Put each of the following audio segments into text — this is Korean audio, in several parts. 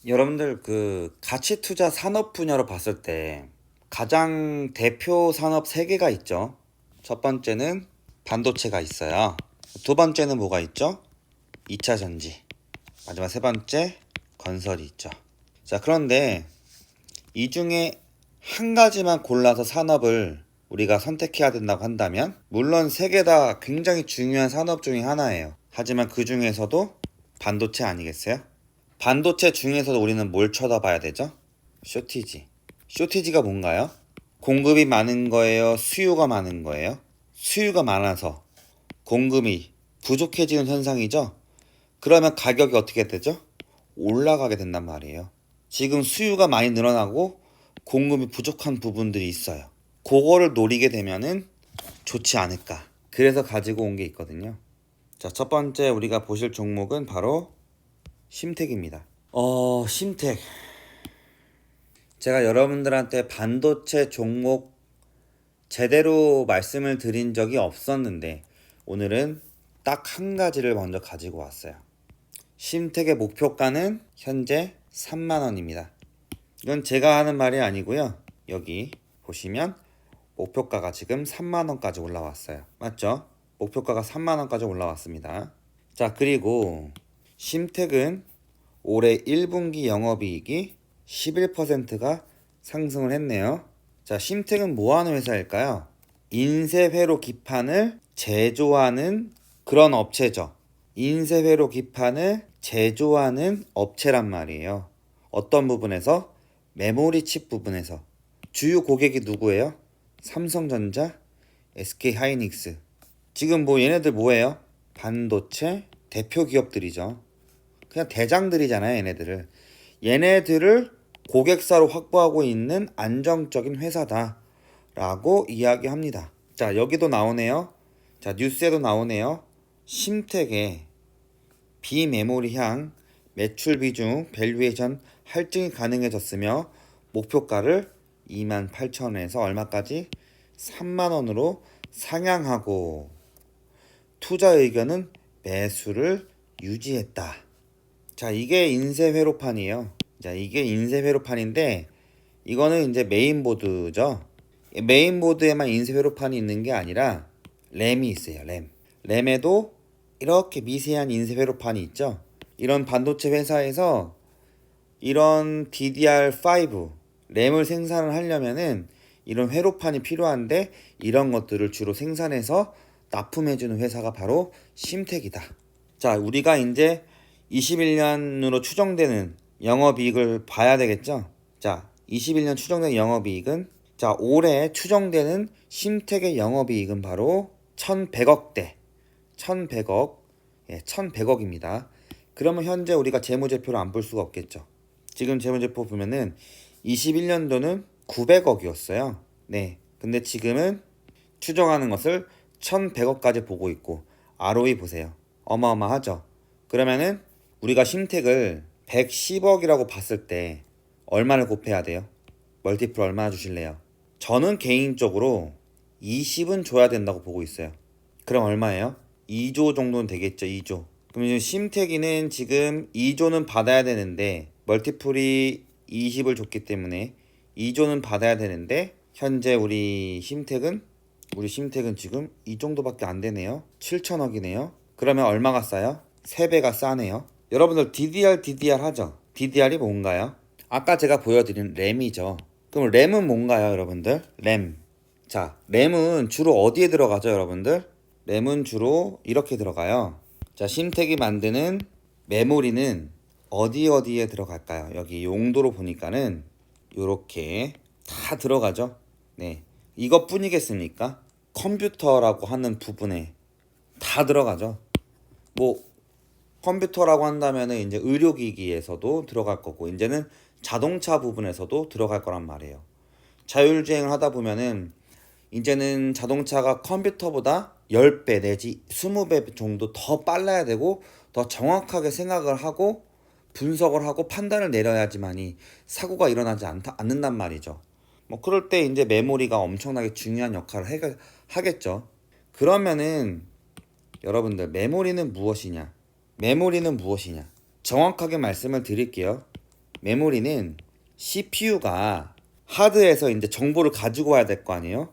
여러분들 그 가치 투자 산업 분야로 봤을 때 가장 대표 산업 세 개가 있죠. 첫 번째는 반도체가 있어요. 두 번째는 뭐가 있죠? 2차 전지. 마지막 세 번째 건설이 있죠. 자, 그런데 이 중에 한 가지만 골라서 산업을 우리가 선택해야 된다고 한다면 물론 세 개 다 굉장히 중요한 산업 중에 하나예요. 하지만 그 중에서도 반도체 아니겠어요? 반도체 중에서도 우리는 뭘 쳐다봐야 되죠? 쇼티지. 쇼티지가 뭔가요? 공급이 많은 거예요? 수요가 많은 거예요? 수요가 많아서 공급이 부족해지는 현상이죠? 그러면 가격이 어떻게 되죠? 올라가게 된단 말이에요. 지금 수요가 많이 늘어나고 공급이 부족한 부분들이 있어요. 그거를 노리게 되면은 좋지 않을까. 그래서 가지고 온 게 있거든요. 자, 첫 번째 우리가 보실 종목은 바로 심택입니다. 심택. 제가 여러분들한테 반도체 종목 제대로 말씀을 드린 적이 없었는데 오늘은 딱 한 가지를 먼저 가지고 왔어요. 심택의 목표가는 현재 3만 원입니다. 이건 제가 하는 말이 아니고요. 여기 보시면 목표가가 지금 3만 원까지 올라왔어요. 맞죠? 목표가가 3만 원까지 올라왔습니다. 자, 그리고 심택은 올해 1분기 영업이익이 11%가 상승을 했네요. 자, 심택은 뭐 하는 회사일까요? 인쇄회로 기판을 제조하는 그런 업체죠. 인쇄회로 기판을 제조하는 업체란 말이에요. 어떤 부분에서? 메모리 칩 부분에서. 주요 고객이 누구예요? 삼성전자, SK하이닉스. 지금 뭐 얘네들 뭐예요? 반도체 대표 기업들이죠. 그냥 대장들이잖아요, 얘네들을. 얘네들을 고객사로 확보하고 있는 안정적인 회사다라고 이야기합니다. 자, 여기도 나오네요. 자, 뉴스에도 나오네요. 심택의 비메모리향 매출 비중 밸류에이션 할증이 가능해졌으며 목표가를 28,000원에서 얼마까지? 3만원으로 상향하고 투자 의견은 매수를 유지했다. 자, 이게 인쇄 회로판이에요. 자, 이게 인쇄 회로판인데 이거는 이제 메인보드죠. 메인보드에만 인쇄 회로판이 있는 게 아니라 램이 있어요. 램. 램에도 이렇게 미세한 인쇄 회로판이 있죠. 이런 반도체 회사에서 이런 DDR5 램을 생산을 하려면은 이런 회로판이 필요한데 이런 것들을 주로 생산해서 납품해주는 회사가 바로 심택이다. 자, 우리가 이제 21년으로 추정되는 영업이익을 봐야 되겠죠. 자, 21년 추정된 영업이익은 자, 올해 추정되는 심택의 영업이익은 바로 1100억대 1100억 1100억입니다. 그러면 현재 우리가 재무제표를 안 볼 수가 없겠죠. 지금 재무제표 보면은 21년도는 900억이었어요. 네. 근데 지금은 추정하는 것을 1100억까지 보고 있고 ROE 보세요. 어마어마하죠. 그러면은 우리가 심택을 110억이라고 봤을 때 얼마를 곱해야 돼요? 멀티플 얼마나 주실래요? 저는 개인적으로 20은 줘야 된다고 보고 있어요. 그럼 얼마예요? 2조 정도는 되겠죠. 2조. 그럼 지금 심택이는 지금 2조는 받아야 되는데 멀티플이 20을 줬기 때문에 2조는 받아야 되는데 현재 우리 심택은 지금 이 정도밖에 안 되네요. 7천억이네요. 그러면 얼마가 싸요? 3배가 싸네요. 여러분들 DDR 하죠? DDR이 뭔가요? 아까 제가 보여드린 램이죠. 그럼 램은 뭔가요, 여러분들? 램. 자, 램은 주로 어디에 들어가죠, 여러분들? 램은 주로 이렇게 들어가요. 자, 심택이 만드는 메모리는 어디에 들어갈까요? 여기 용도로 보니까는 요렇게 다 들어가죠. 네. 이것뿐이겠습니까? 컴퓨터라고 하는 부분에 다 들어가죠. 뭐 컴퓨터라고 한다면은 이제 의료기기에서도 들어갈 거고 이제는 자동차 부분에서도 들어갈 거란 말이에요. 자율주행을 하다 보면은 이제는 자동차가 컴퓨터보다 10배 내지 20배 정도 더 빨라야 되고 더 정확하게 생각을 하고 분석을 하고 판단을 내려야지만이 사고가 일어나지 않는단 말이죠. 뭐 그럴 때 이제 메모리가 엄청나게 중요한 역할을 하겠죠. 그러면은 여러분들 메모리는 무엇이냐? 메모리는 무엇이냐? 정확하게 말씀을 드릴게요. 메모리는 CPU가 하드에서 이제 정보를 가지고 와야 될 거 아니에요?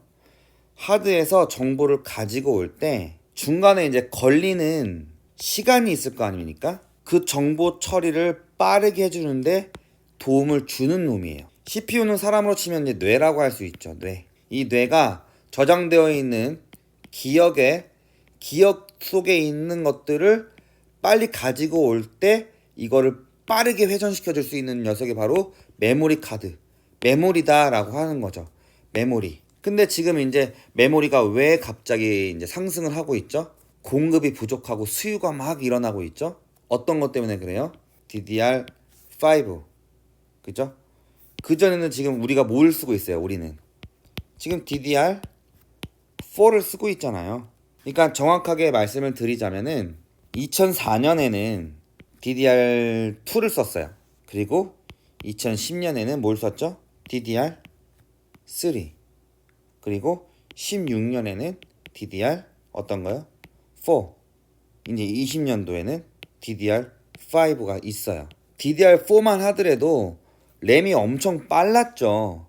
하드에서 정보를 가지고 올 때 중간에 이제 걸리는 시간이 있을 거 아닙니까? 그 정보 처리를 빠르게 해주는데 도움을 주는 놈이에요. CPU는 사람으로 치면 이제 뇌라고 할 수 있죠. 뇌. 이 뇌가 저장되어 있는 기억 속에 있는 것들을 빨리 가지고 올 때 이거를 빠르게 회전시켜 줄 수 있는 녀석이 바로 메모리 카드, 메모리다라고 하는 거죠. 메모리. 근데 지금 이제 메모리가 왜 갑자기 이제 상승을 하고 있죠? 공급이 부족하고 수요가 막 일어나고 있죠? 어떤 것 때문에 그래요? DDR5. 그죠? 그전에는 지금 우리가 뭘 쓰고 있어요, 우리는? 지금 DDR4를 쓰고 있잖아요. 그러니까 정확하게 말씀을 드리자면은 2004년에는 DDR2를 썼어요. 그리고 2010년에는 뭘 썼죠? DDR3. 그리고 16년에는 DDR 어떤가요? 4. 이제 20년도에는 DDR5가 있어요. DDR4만 하더라도 램이 엄청 빨랐죠.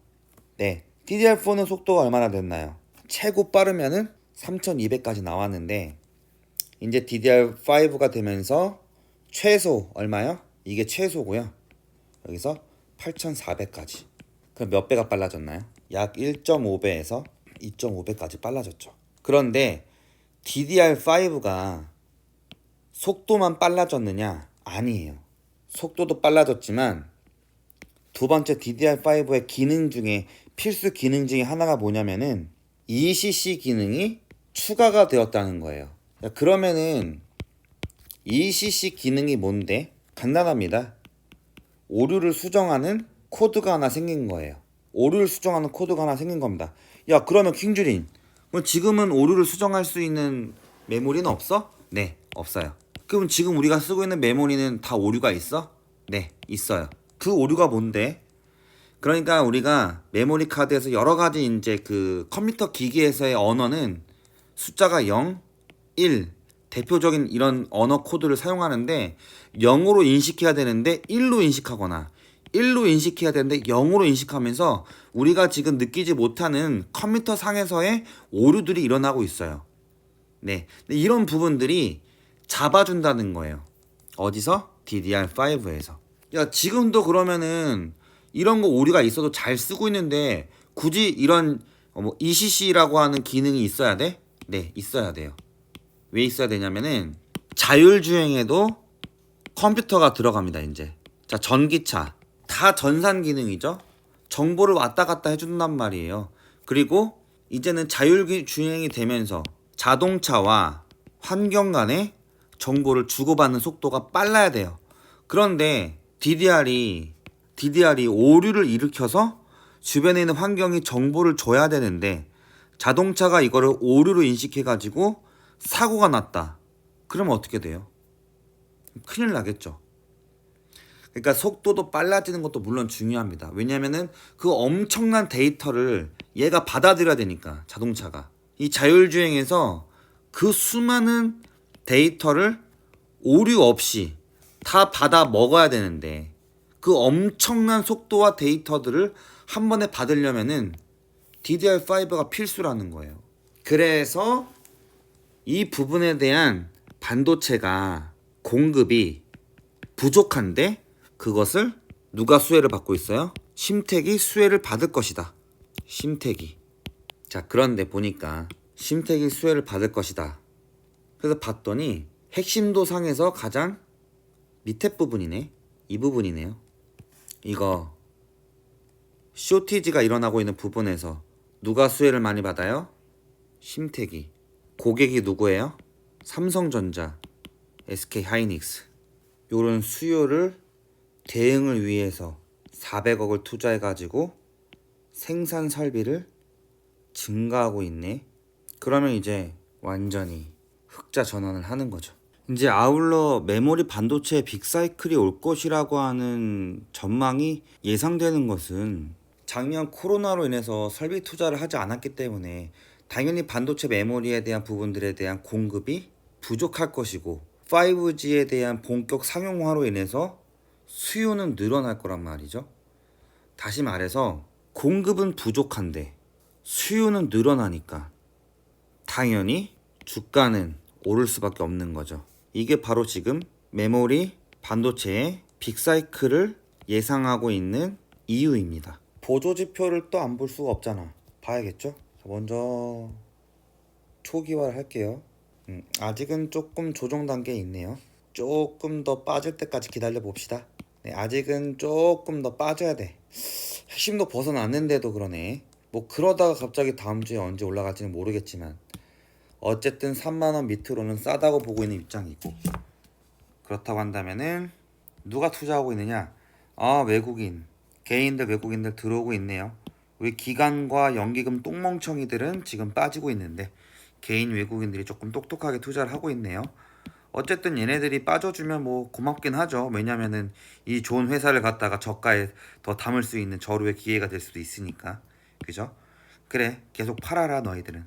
네, DDR4는 속도가 얼마나 됐나요? 최고 빠르면은 3200까지 나왔는데 이제 DDR5가 되면서 최소 얼마요? 이게 최소고요. 여기서 8400까지. 그럼 몇 배가 빨라졌나요? 약 1.5배에서 2.5배까지 빨라졌죠. 그런데 DDR5가 속도만 빨라졌느냐? 아니에요. 속도도 빨라졌지만 두 번째 DDR5의 기능 중에 필수 기능 중에 하나가 뭐냐면은 ECC 기능이 추가가 되었다는 거예요. 그러면은 ECC 기능이 뭔데? 간단합니다. 오류를 수정하는 코드가 하나 생긴 거예요. 오류를 수정하는 코드가 하나 생긴 겁니다. 야, 그러면 킹주린, 지금은 오류를 수정할 수 있는 메모리는 없어? 네, 없어요. 그럼 지금 우리가 쓰고 있는 메모리는 다 오류가 있어? 네, 있어요. 그 오류가 뭔데? 그러니까 우리가 메모리 카드에서 여러 가지 이제 그 컴퓨터 기기에서의 언어는 숫자가 0, 1, 대표적인 이런 언어 코드를 사용하는데 0으로 인식해야 되는데 1로 인식하거나 1로 인식해야 되는데 0으로 인식하면서 우리가 지금 느끼지 못하는 컴퓨터 상에서의 오류들이 일어나고 있어요. 네, 이런 부분들이 잡아준다는 거예요. 어디서? DDR5에서. 야, 지금도 그러면은 이런 거 오류가 있어도 잘 쓰고 있는데 굳이 이런 ECC라고 하는 기능이 있어야 돼? 네, 있어야 돼요. 왜 있어야 되냐면은 자율주행에도 컴퓨터가 들어갑니다. 이제 자, 전기차 다 전산 기능이죠. 정보를 왔다 갔다 해준단 말이에요. 그리고 이제는 자율주행이 되면서 자동차와 환경 간의 정보를 주고받는 속도가 빨라야 돼요. 그런데 DDR이 오류를 일으켜서 주변에 있는 환경이 정보를 줘야 되는데 자동차가 이거를 오류로 인식해가지고 사고가 났다. 그러면 어떻게 돼요? 큰일 나겠죠. 그러니까 속도도 빨라지는 것도 물론 중요합니다. 왜냐하면은 그 엄청난 데이터를 얘가 받아들여야 되니까, 자동차가. 이 자율주행에서 그 수많은 데이터를 오류 없이 다 받아 먹어야 되는데 그 엄청난 속도와 데이터들을 한 번에 받으려면은 DDR5가 필수라는 거예요. 그래서 이 부분에 대한 반도체가 공급이 부족한데 그것을 누가 수혜를 받고 있어요? 심택이 수혜를 받을 것이다. 심택이. 자, 그런데 보니까 심택이 수혜를 받을 것이다. 그래서 봤더니 핵심도 상에서 가장 밑에 부분이네. 이 부분이네요. 이거 쇼티지가 일어나고 있는 부분에서 누가 수혜를 많이 받아요? 심택이. 고객이 누구예요? 삼성전자, SK하이닉스. 요런 수요를 대응을 위해서 400억을 투자해가지고 생산 설비를 증가하고 있네. 그러면 이제 완전히 흑자 전환을 하는 거죠. 이제 아울러 메모리 반도체의 빅사이클이 올 것이라고 하는 전망이 예상되는 것은 작년 코로나로 인해서 설비 투자를 하지 않았기 때문에 당연히 반도체 메모리에 대한 부분들에 대한 공급이 부족할 것이고 5G에 대한 본격 상용화로 인해서 수요는 늘어날 거란 말이죠. 다시 말해서 공급은 부족한데 수요는 늘어나니까 당연히 주가는 오를 수밖에 없는 거죠. 이게 바로 지금 메모리 반도체의 빅사이클을 예상하고 있는 이유입니다. 보조지표를 또 안 볼 수가 없잖아. 봐야겠죠? 먼저 초기화를 할게요. 아직은 조금 조정 단계에 있네요. 조금 더 빠질 때까지 기다려 봅시다. 네, 아직은 조금 더 빠져야 돼. 핵심도 벗어났는데도 그러네. 뭐 그러다가 갑자기 다음 주에 언제 올라갈지는 모르겠지만 어쨌든 3만원 밑으로는 싸다고 보고 있는 입장이고, 그렇다고 한다면은 누가 투자하고 있느냐? 외국인, 개인들 외국인들 들어오고 있네요. 우리 기관과 연기금 똥멍청이들은 지금 빠지고 있는데 개인 외국인들이 조금 똑똑하게 투자를 하고 있네요. 어쨌든 얘네들이 빠져주면 뭐 고맙긴 하죠. 왜냐면은 이 좋은 회사를 갖다가 저가에 더 담을 수 있는 저로의 기회가 될 수도 있으니까. 그죠? 그래, 계속 팔아라 너희들은.